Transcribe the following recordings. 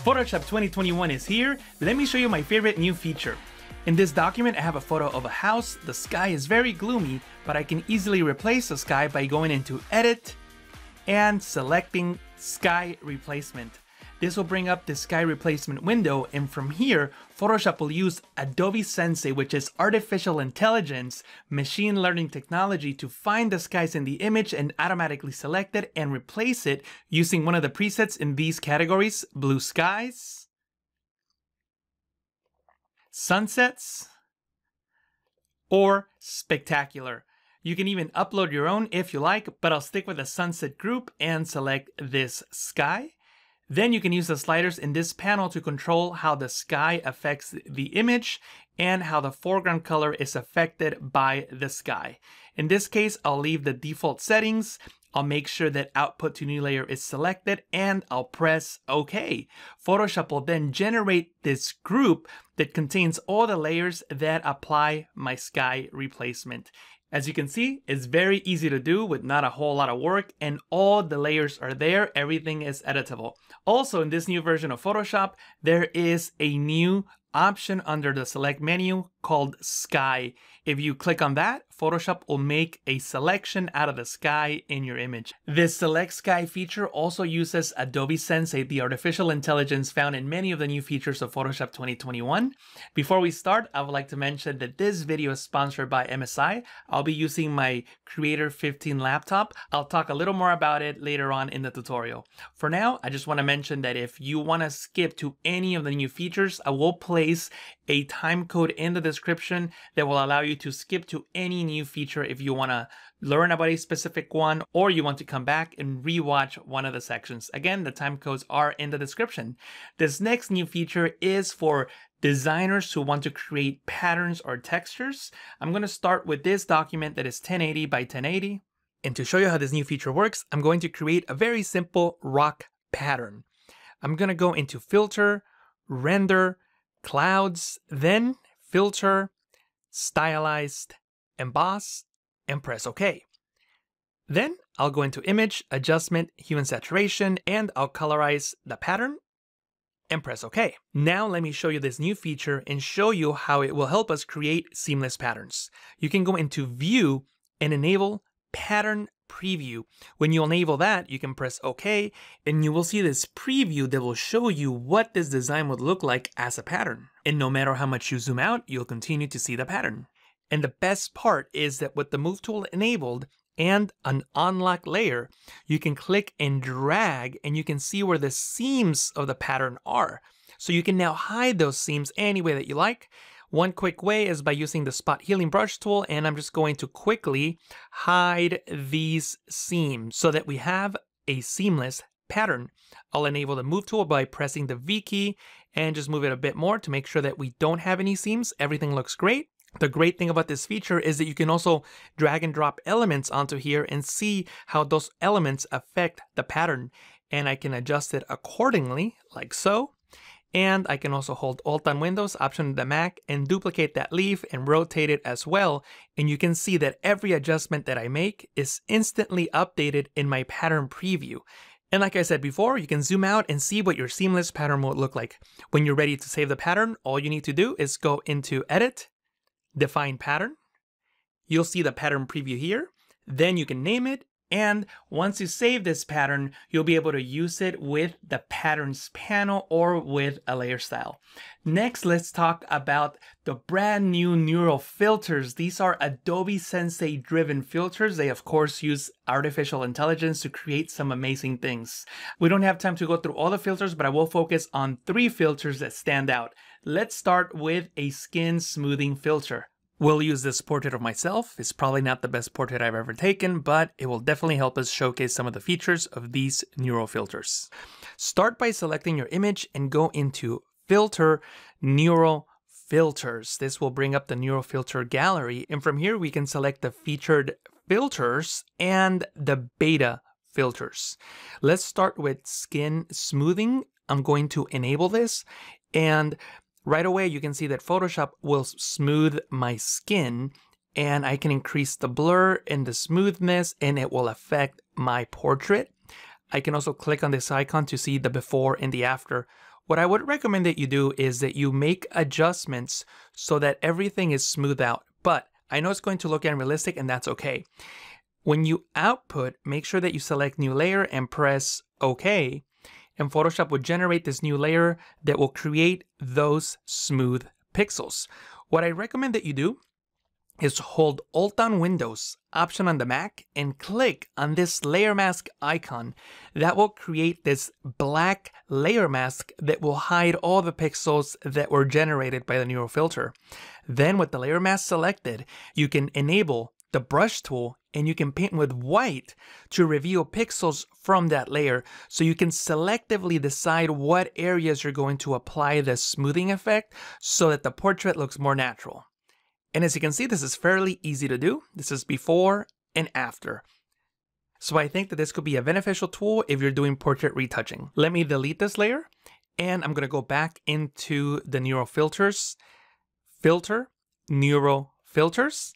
Photoshop 2021 is here. Let me show you my favorite new feature. In this document, I have a photo of a house. The sky is very gloomy, but I can easily replace the sky by going into Edit and selecting Sky Replacement. This will bring up the sky replacement window, and from here, Photoshop will use Adobe Sensei, which is artificial intelligence, machine learning technology, to find the skies in the image and automatically select it and replace it using one of the presets in these categories: blue skies, sunsets, or spectacular. You can even upload your own if you like, but I'll stick with the sunset group and select this sky. Then you can use the sliders in this panel to control how the sky affects the image and how the foreground color is affected by the sky. In this case, I'll leave the default settings. I'll make sure that output to new layer is selected, and I'll press OK. Photoshop will then generate this group that contains all the layers that apply my sky replacement. As you can see, it's very easy to do with not a whole lot of work, and all the layers are there. Everything is editable. Also, in this new version of Photoshop, there is a new option under the select menu called Sky. If you click on that, Photoshop will make a selection out of the sky in your image. This Select Sky feature also uses Adobe Sensei, the artificial intelligence found in many of the new features of Photoshop 2021. Before we start, I would like to mention that this video is sponsored by MSI. I'll be using my Creator 15 laptop. I'll talk a little more about it later on in the tutorial. For now, I just want to mention that if you want to skip to any of the new features, I will place a time code in the description that will allow you to skip to any new feature if you want to learn about a specific one, or you want to come back and rewatch one of the sections. Again, the time codes are in the description. This next new feature is for designers who want to create patterns or textures. I'm going to start with this document that is 1080 by 1080. And to show you how this new feature works, I'm going to create a very simple rock pattern. I'm going to go into Filter, Render, Clouds, then Filter, Stylized, Emboss, and press OK. Then I'll go into Image, Adjustment, Hue and Saturation, and I'll colorize the pattern and press OK. Now let me show you this new feature and show you how it will help us create seamless patterns. You can go into View and enable Pattern Preview. When you enable that, you can press OK, and you will see this preview that will show you what this design would look like as a pattern. And no matter how much you zoom out, you'll continue to see the pattern. And the best part is that with the Move tool enabled and an unlock layer, you can click and drag, and you can see where the seams of the pattern are. So you can now hide those seams any way that you like. One quick way is by using the Spot Healing Brush tool, and I'm just going to quickly hide these seams so that we have a seamless pattern. I'll enable the Move tool by pressing the V key and just move it a bit more to make sure that we don't have any seams. Everything looks great. The great thing about this feature is that you can also drag and drop elements onto here and see how those elements affect the pattern. And I can adjust it accordingly, like so. And I can also hold Alt on Windows, Option on the Mac, and duplicate that leaf and rotate it as well. And you can see that every adjustment that I make is instantly updated in my pattern preview. And like I said before, you can zoom out and see what your seamless pattern will look like. When you're ready to save the pattern, all you need to do is go into Edit, Define Pattern. You'll see the pattern preview here. Then you can name it. And once you save this pattern, you'll be able to use it with the Patterns panel or with a layer style. Next, let's talk about the brand new neural filters. These are Adobe Sensei driven filters. They of course use artificial intelligence to create some amazing things. We don't have time to go through all the filters, but I will focus on 3 filters that stand out. Let's start with a skin smoothing filter. We'll use this portrait of myself. It's probably not the best portrait I've ever taken, but it will definitely help us showcase some of the features of these neural filters. Start by selecting your image and go into Filter, Neural Filters. This will bring up the neural filter gallery, and from here we can select the featured filters and the beta filters. Let's start with skin smoothing. I'm going to enable this, and right away, you can see that Photoshop will smooth my skin, and I can increase the blur and the smoothness, and it will affect my portrait. I can also click on this icon to see the before and the after, What I would recommend that you do is that you make adjustments so that everything is smoothed out. But I know it's going to look unrealistic, and that's okay. When you output, make sure that you select new layer and press OK. And Photoshop will generate this new layer that will create those smooth pixels. What I recommend that you do is hold Alt on Windows, Option on the Mac, and click on this layer mask icon. That will create this black layer mask that will hide all the pixels that were generated by the neural filter. Then with the layer mask selected, you can enable the brush tool and you can paint with white to reveal pixels from that layer. So you can selectively decide what areas you're going to apply the smoothing effect so that the portrait looks more natural. And as you can see, this is fairly easy to do. This is before and after. So I think that this could be a beneficial tool if you're doing portrait retouching. Let me delete this layer and I'm gonna go back into the neural filters, filter, neural filters.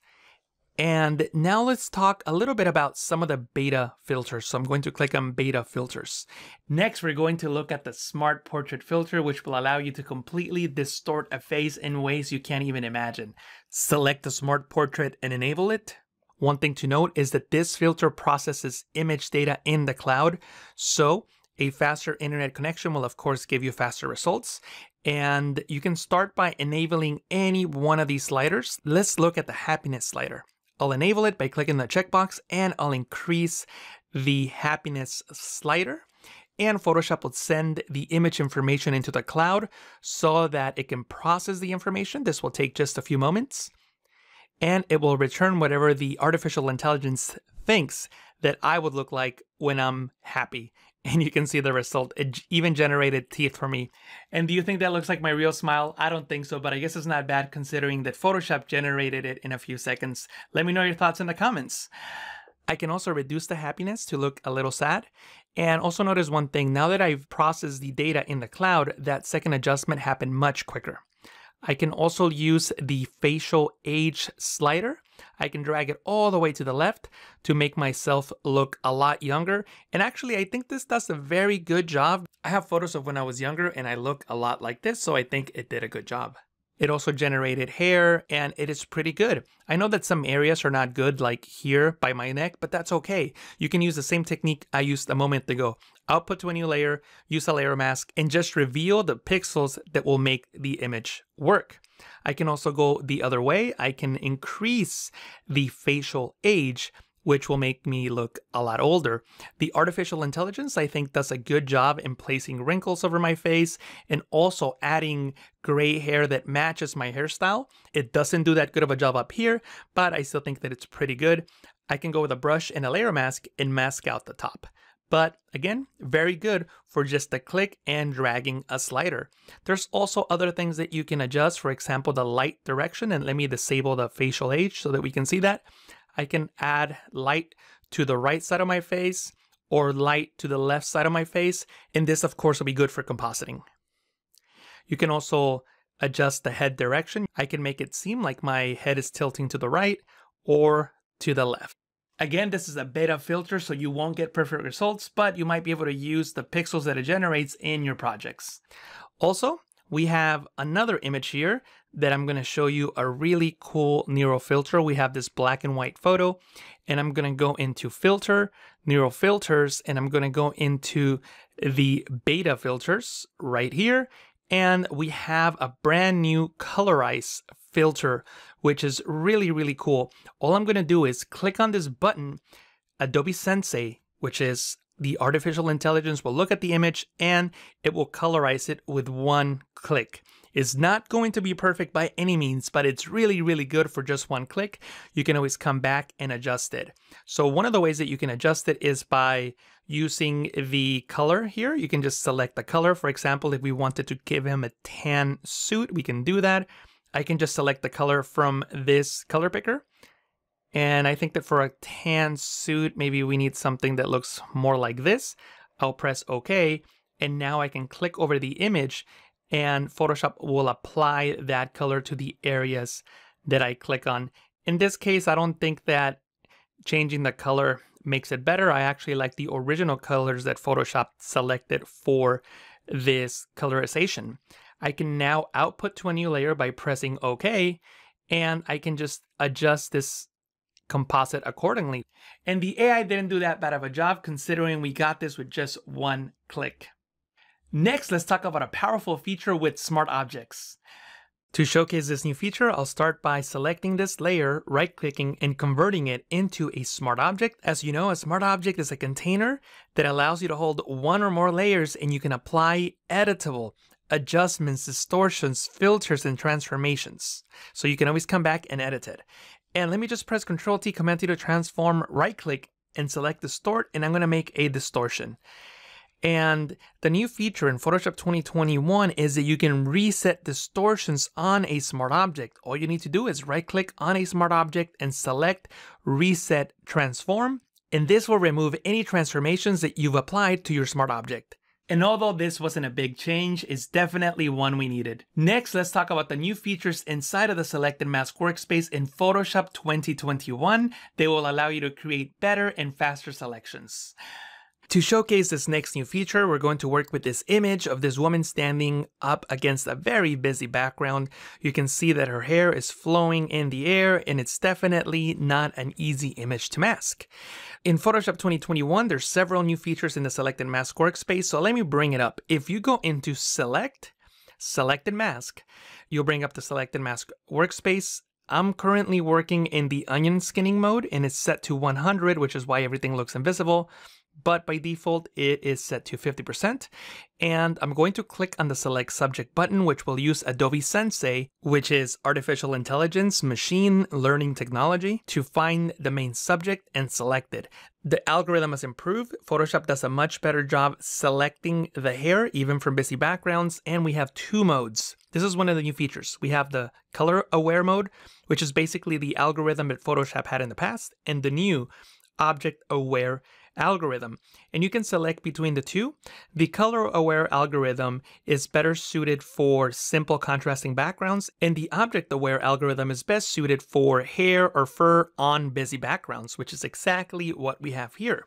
And now let's talk a little bit about some of the beta filters. So I'm going to click on beta filters. Next, we're going to look at the smart portrait filter, which will allow you to completely distort a face in ways you can't even imagine. Select the smart portrait and enable it. One thing to note is that this filter processes image data in the cloud. So a faster internet connection will of course give you faster results. And you can start by enabling any one of these sliders. Let's look at the happiness slider. I'll enable it by clicking the checkbox and I'll increase the happiness slider. And Photoshop will send the image information into the cloud so that it can process the information. This will take just a few moments. And it will return whatever the artificial intelligence thinks that I would look like when I'm happy. And you can see the result. It even generated teeth for me. And do you think that looks like my real smile? I don't think so, but I guess it's not bad considering that Photoshop generated it in a few seconds. Let me know your thoughts in the comments. I can also reduce the happiness to look a little sad. And also notice one thing, now that I've processed the data in the cloud, that second adjustment happened much quicker. I can also use the facial age slider. I can drag it all the way to the left to make myself look a lot younger. And actually, I think this does a very good job. I have photos of when I was younger and I look a lot like this, so I think it did a good job. It also generated hair and it is pretty good. I know that some areas are not good, like here by my neck, but that's okay. You can use the same technique I used a moment ago. Output to a new layer, use a layer mask, and just reveal the pixels that will make the image work. I can also go the other way. I can increase the facial age, which will make me look a lot older. The artificial intelligence, I think, does a good job in placing wrinkles over my face and also adding gray hair that matches my hairstyle. It doesn't do that good of a job up here, but I still think that it's pretty good. I can go with a brush and a layer mask and mask out the top. But again, very good for just a click and dragging a slider. There's also other things that you can adjust, for example, the light direction, and let me disable the facial age so that we can see that. I can add light to the right side of my face or light to the left side of my face, and this of course will be good for compositing. You can also adjust the head direction. I can make it seem like my head is tilting to the right or to the left. Again, this is a beta filter, so you won't get perfect results, but you might be able to use the pixels that it generates in your projects. Also, we have another image here that I'm going to show you a really cool neural filter. We have this black and white photo, and I'm going to go into filter, neural filters, and I'm going to go into the beta filters right here. And we have a brand new Colorize filter, which is really, really cool. All I'm going to do is click on this button, Adobe Sensei, which is the artificial intelligence will look at the image and it will colorize it with one click. It's not going to be perfect by any means, but it's really, really good for just one click. You can always come back and adjust it. So one of the ways that you can adjust it is by using the color here. You can just select the color. For example, if we wanted to give him a tan suit, we can do that. I can just select the color from this color picker. And I think that for a tan suit, maybe we need something that looks more like this. I'll press OK. And now I can click over the image and Photoshop will apply that color to the areas that I click on. In this case, I don't think that changing the color makes it better. I actually like the original colors that Photoshop selected for this colorization. I can now output to a new layer by pressing OK, and I can just adjust this composite accordingly. And the AI didn't do that bad of a job considering we got this with just one click. Next, let's talk about a powerful feature with smart objects. To showcase this new feature, I'll start by selecting this layer, right-clicking, and converting it into a smart object. As you know, a smart object is a container that allows you to hold one or more layers, and you can apply editable adjustments, distortions, filters, and transformations. So you can always come back and edit it. And let me just press Ctrl-T, Command-T to transform, right-click, and select Distort, and I'm going to make a distortion. And the new feature in Photoshop 2021 is that you can reset distortions on a smart object. All you need to do is right-click on a smart object and select Reset Transform, and this will remove any transformations that you've applied to your smart object. And although this wasn't a big change, it's definitely one we needed. Next, let's talk about the new features inside of the Select and Mask workspace in Photoshop 2021. They will allow you to create better and faster selections. To showcase this next new feature, we're going to work with this image of this woman standing up against a very busy background. You can see that her hair is flowing in the air, and it's definitely not an easy image to mask. In Photoshop 2021, there's several new features in the Select and Mask workspace, so let me bring it up. If you go into Select, Select and Mask, you'll bring up the Select and Mask workspace. I'm currently working in the onion skinning mode, and it's set to 100, which is why everything looks invisible. But by default, it is set to 50%. And I'm going to click on the Select Subject button, which will use Adobe Sensei, which is artificial intelligence, machine learning technology, to find the main subject and select it. The algorithm has improved. Photoshop does a much better job selecting the hair, even from busy backgrounds. And we have two modes. This is one of the new features. We have the color aware mode, which is basically the algorithm that Photoshop had in the past, and the new object aware algorithm, and you can select between the two. The color aware algorithm is better suited for simple contrasting backgrounds, and the object aware algorithm is best suited for hair or fur on busy backgrounds, which is exactly what we have here.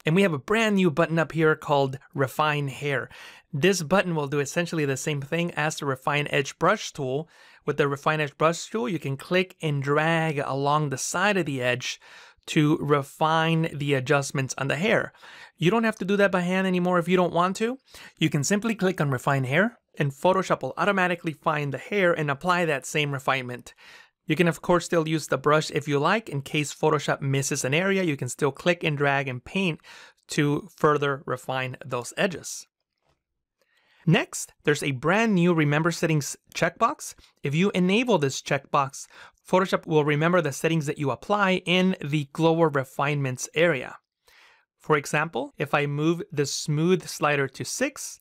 And we have a brand new button up here called Refine Hair. This button will do essentially the same thing as the Refine Edge Brush tool. With the Refine Edge Brush tool, you can click and drag along the side of the edge to refine the adjustments on the hair. You don't have to do that by hand anymore if you don't want to. You can simply click on Refine Hair, and Photoshop will automatically find the hair and apply that same refinement. You can of course still use the brush if you like. In case Photoshop misses an area, you can still click and drag and paint to further refine those edges. Next, there's a brand new Remember Settings checkbox. If you enable this checkbox, Photoshop will remember the settings that you apply in the Global Refinements area. For example, if I move the Smooth slider to 6,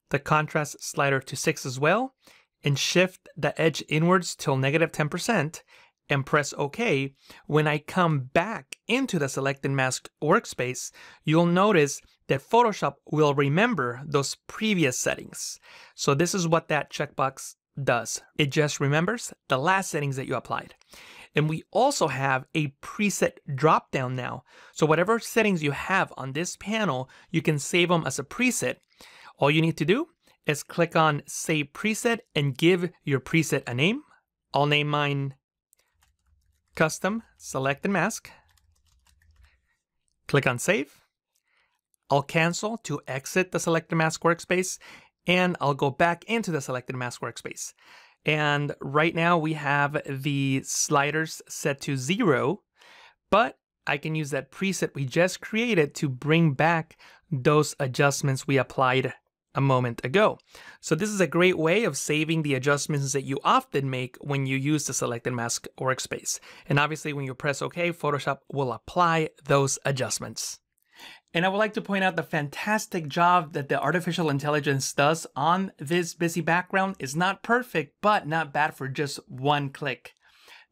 the Contrast slider to 6 as well, and shift the edge inwards till -10%, and press OK, when I come back into the Select and Mask workspace, you'll notice that Photoshop will remember those previous settings. So this is what that checkbox does. It just remembers the last settings that you applied. And we also have a preset dropdown now. So whatever settings you have on this panel, you can save them as a preset. All you need to do is click on Save Preset and give your preset a name. I'll name mine Custom Select and Mask. Click on Save. I'll cancel to exit the Select and Mask workspace, and I'll go back into the Select and Mask workspace. And right now we have the sliders set to 0, but I can use that preset we just created to bring back those adjustments we applied a moment ago. So this is a great way of saving the adjustments that you often make when you use the Select and Mask workspace. And obviously when you press OK, Photoshop will apply those adjustments. And I would like to point out the fantastic job that the artificial intelligence does on this busy background. Is not perfect, but not bad for just one click.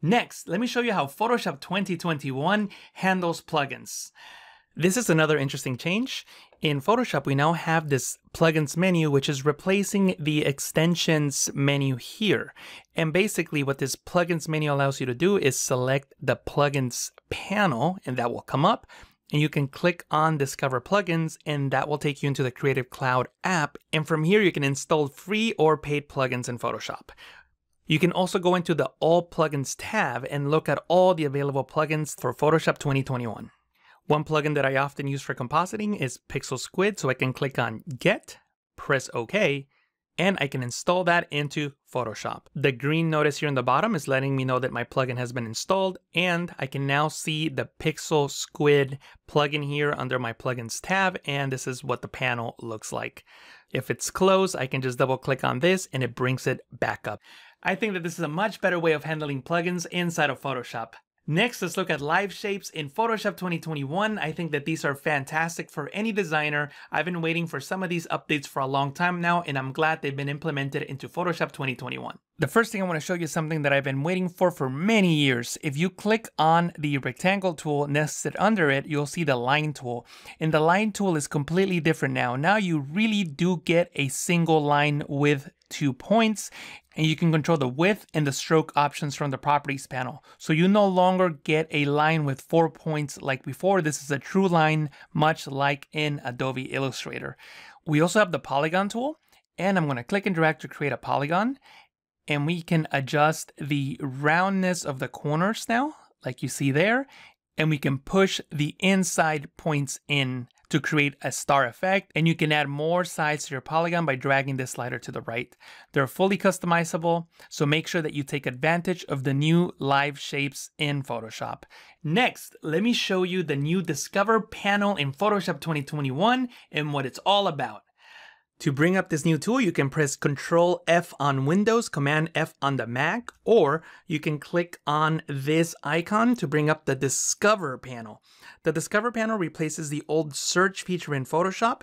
Next, let me show you how Photoshop 2021 handles plugins. This is another interesting change. In Photoshop, we now have this plugins menu, which is replacing the extensions menu here. And basically what this plugins menu allows you to do is select the plugins panel, and that will come up. and you can click on Discover Plugins, and that will take you into the Creative Cloud app. And from here, you can install free or paid plugins in Photoshop. You can also go into the All Plugins tab and look at all the available plugins for Photoshop 2021. One plugin that I often use for compositing is Pixel Squid, so I can click on Get, press OK, and I can install that into Photoshop. The green notice here in the bottom is letting me know that my plugin has been installed, and I can now see the Pixel Squid plugin here under my plugins tab, and this is what the panel looks like. If it's closed, I can just double click on this and it brings it back up. I think that this is a much better way of handling plugins inside of Photoshop. Next, let's look at live shapes in Photoshop 2021. I think that these are fantastic for any designer. I've been waiting for some of these updates for a long time now, and I'm glad they've been implemented into Photoshop 2021. The first thing I want to show you is something that I've been waiting for many years. If you click on the rectangle tool nested under it, you'll see the line tool. And the line tool is completely different now. Now you really do get a single line with 2 points, and you can control the width and the stroke options from the properties panel. So you no longer get a line with 4 points like before. This is a true line, much like in Adobe Illustrator. We also have the polygon tool, and I'm going to click and drag to create a polygon, and we can adjust the roundness of the corners now, like you see there, and we can push the inside points in to create a star effect, and you can add more sides to your polygon by dragging this slider to the right. They're fully customizable, so make sure that you take advantage of the new live shapes in Photoshop. Next, let me show you the new Discover panel in Photoshop 2021 and what it's all about. To bring up this new tool, you can press Ctrl F on Windows, Command F on the Mac, or you can click on this icon to bring up the Discover panel. The Discover panel replaces the old search feature in Photoshop,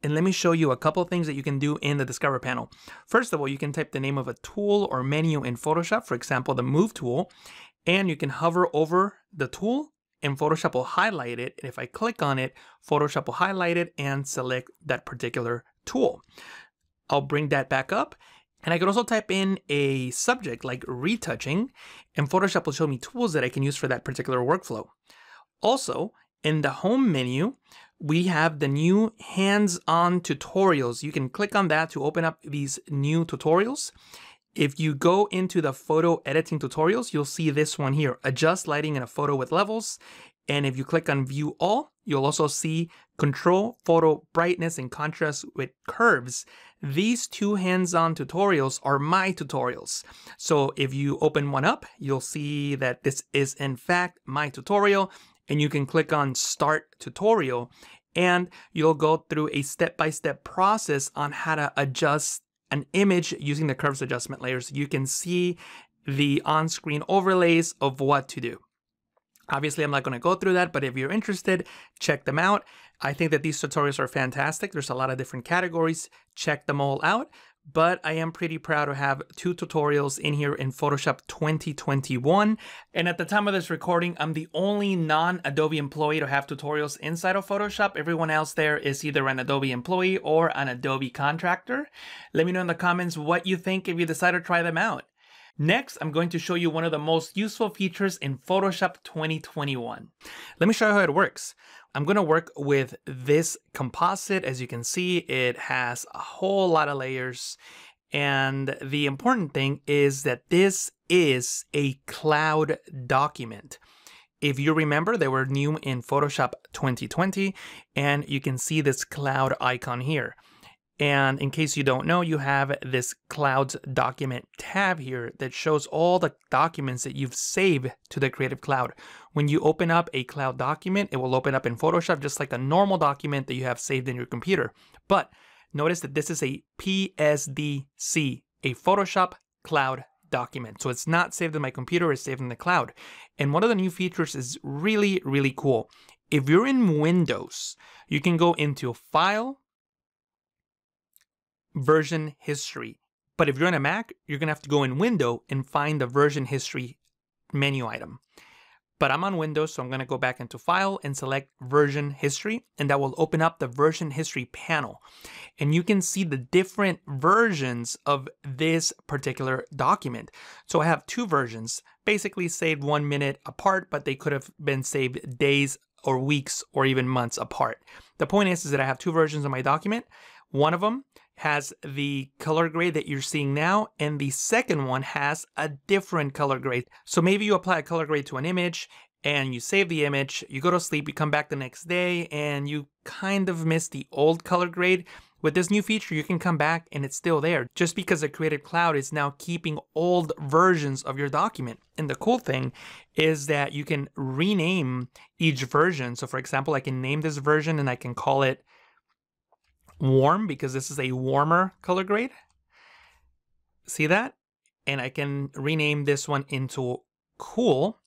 and let me show you a couple of things that you can do in the Discover panel. First of all, you can type the name of a tool or menu in Photoshop, for example, the Move tool, and you can hover over the tool, and Photoshop will highlight it. And if I click on it, Photoshop will highlight it and select that particular tool. I'll bring that back up, and I can also type in a subject like retouching, and Photoshop will show me tools that I can use for that particular workflow. Also, in the home menu, we have the new hands-on tutorials. You can click on that to open up these new tutorials. If you go into the photo editing tutorials, you'll see this one here, adjust lighting in a photo with levels. And if you click on view all, you'll also see control photo brightness and contrast with curves. These two hands-on tutorials are my tutorials. So if you open one up, you'll see that this is in fact my tutorial, and you can click on start tutorial, and you'll go through a step-by-step process on how to adjust an image using the curves adjustment layers. You can see the on-screen overlays of what to do. Obviously, I'm not going to go through that, but if you're interested, check them out. I think that these tutorials are fantastic. There's a lot of different categories. Check them all out. But I am pretty proud to have 2 tutorials in here in Photoshop 2021. And at the time of this recording, I'm the only non-Adobe employee to have tutorials inside of Photoshop. Everyone else there is either an Adobe employee or an Adobe contractor. Let me know in the comments what you think if you decide to try them out. Next, I'm going to show you one of the most useful features in Photoshop 2021. Let me show you how it works. I'm going to work with this composite. As you can see, it has a whole lot of layers. And the important thing is that this is a cloud document. If you remember, they were new in Photoshop 2020, and you can see this cloud icon here. And in case you don't know, you have this Clouds document tab here that shows all the documents that you've saved to the Creative Cloud. When you open up a cloud document, it will open up in Photoshop just like a normal document that you have saved in your computer. But notice that this is a PSDC, a Photoshop Cloud document. So it's not saved in my computer, it's saved in the cloud. And one of the new features is really, really cool. If you're in Windows, you can go into File, Version History. But if you're on a Mac, you're going to have to go in Window and find the Version History menu item. But I'm on Windows, so I'm going to go back into File and select Version History, and that will open up the Version History panel. And you can see the different versions of this particular document. So I have 2 versions, basically saved 1 minute apart, but they could have been saved days or weeks or even months apart. The point is that I have two versions of my document. One of them has the color grade that you're seeing now, and the second one has a different color grade. So maybe you apply a color grade to an image and you save the image, you go to sleep, you come back the next day, and you kind of miss the old color grade. With this new feature, you can come back and it's still there, just because the Creative Cloud is now keeping old versions of your document. And the cool thing is that you can rename each version. So for example, I can name this version and I can call it warm, because this is a warmer color grade. See that? And I can rename this one into cool,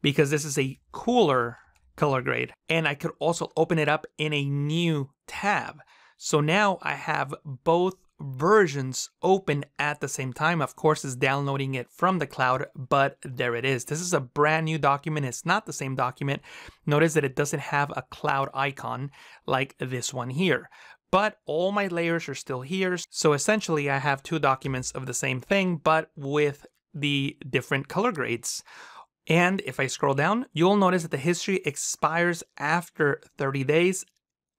because this is a cooler color grade. And I could also open it up in a new tab. So now I have both versions open at the same time. Of course, it's downloading it from the cloud, but there it is. This is a brand new document. It's not the same document. Notice that it doesn't have a cloud icon like this one here, but all my layers are still here. So essentially I have two documents of the same thing, but with the different color grades. And if I scroll down, you'll notice that the history expires after 30 days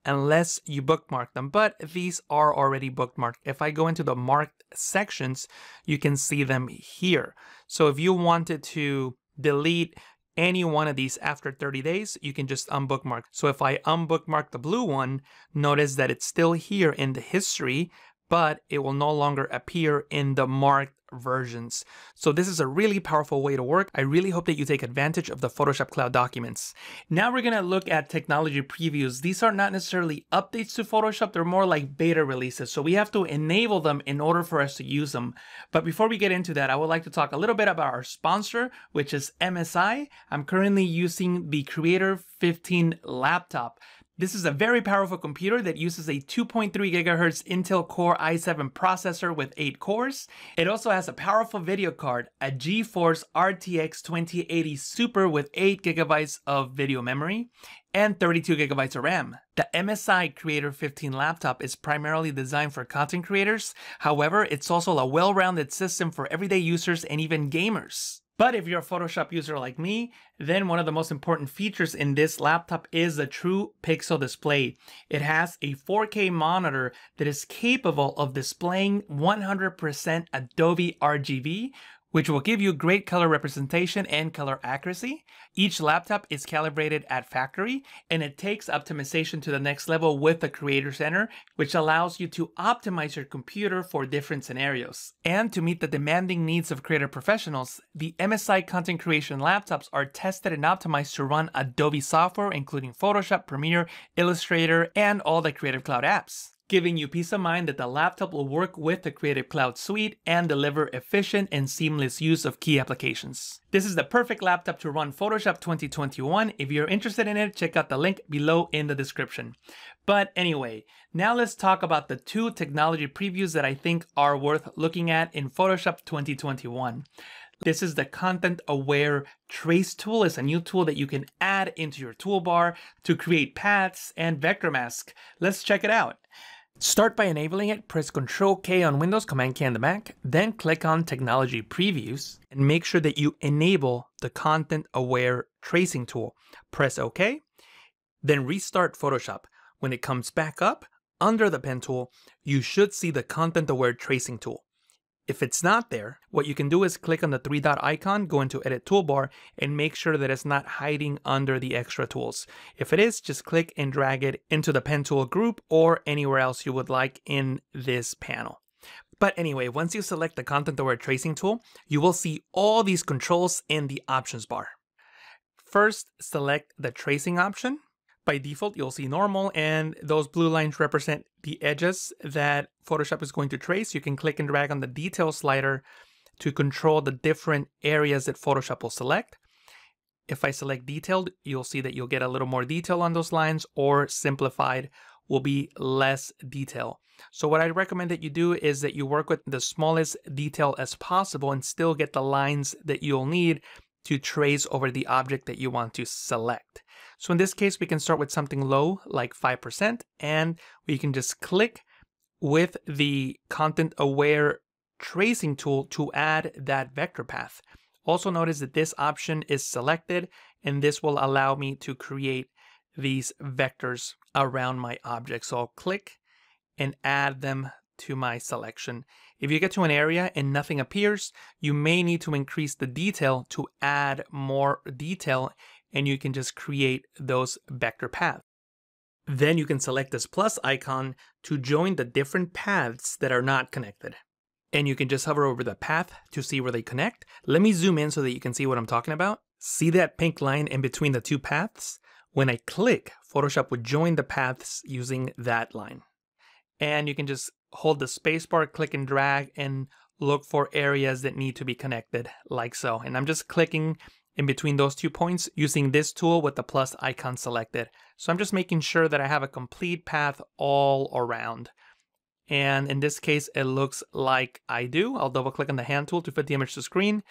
unless you bookmark them, but these are already bookmarked. If I go into the marked sections, you can see them here. So if you wanted to delete any one of these after 30 days, you can just unbookmark. So if I unbookmark the blue one, notice that it's still here in the history, but it will no longer appear in the marked versions. So this is a really powerful way to work. I really hope that you take advantage of the Photoshop Cloud documents. Now we're going to look at technology previews. These are not necessarily updates to Photoshop. They're more like beta releases. So we have to enable them in order for us to use them. But before we get into that, I would like to talk a little bit about our sponsor, which is MSI. I'm currently using the Creator 15 laptop. This is a very powerful computer that uses a 2.3 gigahertz Intel Core i7 processor with 8 cores. It also has a powerful video card, a GeForce RTX 2080 Super with 8 gigabytes of video memory and 32 gigabytes of RAM. The MSI Creator 15 laptop is primarily designed for content creators. However, it's also a well-rounded system for everyday users and even gamers. But if you're a Photoshop user like me, then one of the most important features in this laptop is the true pixel display. It has a 4K monitor that is capable of displaying 100% Adobe RGB, which will give you great color representation and color accuracy. Each laptop is calibrated at factory, and it takes optimization to the next level with the Creator Center, which allows you to optimize your computer for different scenarios. And to meet the demanding needs of creator professionals, the MSI content creation laptops are tested and optimized to run Adobe software, including Photoshop, Premiere, Illustrator, and all the Creative Cloud apps, giving you peace of mind that the laptop will work with the Creative Cloud suite and deliver efficient and seamless use of key applications. This is the perfect laptop to run Photoshop 2021. If you're interested in it, check out the link below in the description. But anyway, now let's talk about the two technology previews that I think are worth looking at in Photoshop 2021. This is the Content Aware Trace tool. It's a new tool that you can add into your toolbar to create paths and vector mask. Let's check it out. Start by enabling it, press Ctrl-K on Windows, Command-K on the Mac, then click on Technology Previews and make sure that you enable the Content Aware Tracing tool. Press OK, then restart Photoshop. When it comes back up, under the pen tool, you should see the Content Aware Tracing tool. If it's not there, what you can do is click on the three-dot icon, go into Edit Toolbar, and make sure that it's not hiding under the extra tools. If it is, just click and drag it into the pen tool group or anywhere else you would like in this panel. But anyway, once you select the Content Aware Tracing tool, you will see all these controls in the options bar. First, select the tracing option. By default, you'll see normal, and those blue lines represent the edges that Photoshop is going to trace. You can click and drag on the detail slider to control the different areas that Photoshop will select. If I select detailed, you'll see that you'll get a little more detail on those lines, or simplified will be less detail. So what I recommend that you do is that you work with the smallest detail as possible and still get the lines that you'll need to trace over the object that you want to select. So in this case, we can start with something low, like 5%, and we can just click with the Content Aware Tracing tool to add that vector path. Also notice that this option is selected, and this will allow me to create these vectors around my object. So I'll click and add them to my selection. If you get to an area and nothing appears, you may need to increase the detail to add more detail, and you can just create those vector paths. Then you can select this plus icon to join the different paths that are not connected. And you can just hover over the path to see where they connect. Let me zoom in so that you can see what I'm talking about. See that pink line in between the two paths? When I click, Photoshop would join the paths using that line. And you can just hold the spacebar, click and drag, and look for areas that need to be connected, like so. And I'm just clicking in between those 2 points using this tool with the plus icon selected. So I'm just making sure that I have a complete path all around. And in this case, it looks like I do. I'll double click on the hand tool to fit the image to screen.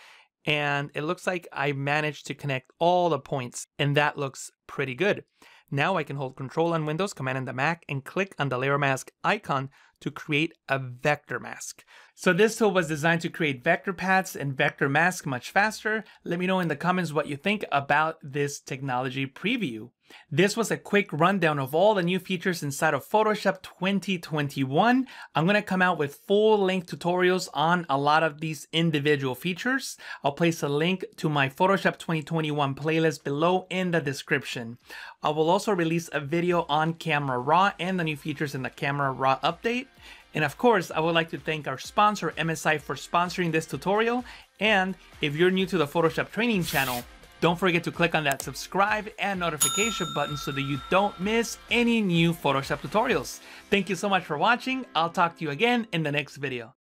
And it looks like I managed to connect all the points, and that looks pretty good. Now I can hold Control on Windows, Command on the Mac, and click on the layer mask icon to create a vector mask. So this tool was designed to create vector paths and vector masks much faster. Let me know in the comments what you think about this technology preview. This was a quick rundown of all the new features inside of Photoshop 2021. I'm going to come out with full-length tutorials on a lot of these individual features. I'll place a link to my Photoshop 2021 playlist below in the description. I will also release a video on Camera Raw and the new features in the Camera Raw update. And of course, I would like to thank our sponsor, MSI, for sponsoring this tutorial. And if you're new to the Photoshop training channel, don't forget to click on that subscribe and notification button so that you don't miss any new Photoshop tutorials. Thank you so much for watching. I'll talk to you again in the next video.